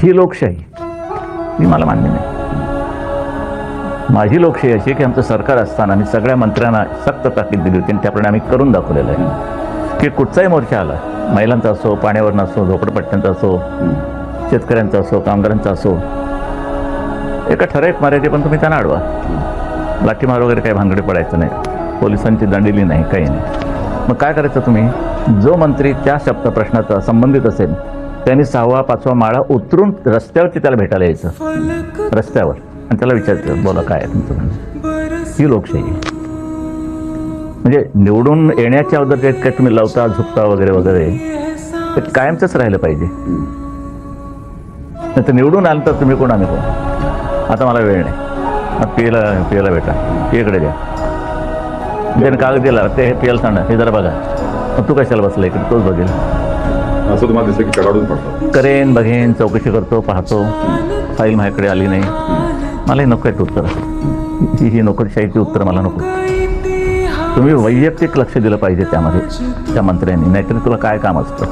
ही लोकशाही ही मला मान्य नाही. माझी लोकशाही अशी की आमचं सरकार असताना आम्ही सगळ्या मंत्र्यांना सक्त ताकीद दिली होती आणि त्याप्रमाणे आम्ही करून दाखवलेलं आहे की कुठचाही मोर्चा आला, महिलांचा असो, पाण्यावरनं असो, झोपडपट्ट्यांचा असो, शेतकऱ्यांचा असो, कामगारांचा असो, एका ठराविक मर्यादेपर्यंत तुम्ही त्यांना अडवा. लाठीमार वगैरे काही भानगडे पडायचं नाही, पोलिसांची दंडेली नाही, काही नाही. मग काय करायचं तुम्ही, जो मंत्री त्या शब्द प्रश्नाचा संबंधित असेल त्यांनी 6वा 5वा माळा उतरून रस्त्यावरती त्याला भेटायला यायचं, रस्त्यावर, आणि त्याला विचारायचं बोला काय आहे तुमचं म्हणणं. ही लोकशाही आहे. म्हणजे निवडून येण्याच्या अगोदर काय तुम्ही लावता झुकता वगैरे वगैरे ते कायमचंच राहिलं पाहिजे. नाही तर निवडून आलं तर तुम्ही कोण आम्ही कोण, आता मला वेळ नाही, मग पियाला भेटा, पियाकडे द्या, त्याने कागद दिला ते हे पियाला सांगा हे जरा बघा, मग तू कशाला बसला इकडे, तोच बघेल. असं तुम्हाला दिसतं की कडाडून पडतात. करेन, बघेन, चौकशी करतो, पाहतो, फाईल माझ्याकडे आली नाही, मलाही नको आहेत उत्तर. ही नोकरशाहीची उत्तर मला नको. तुम्ही वैयक्तिक लक्ष दिलं पाहिजे त्यामध्ये त्या मंत्र्यांनी, नाहीतरी तुला काय काम असतं.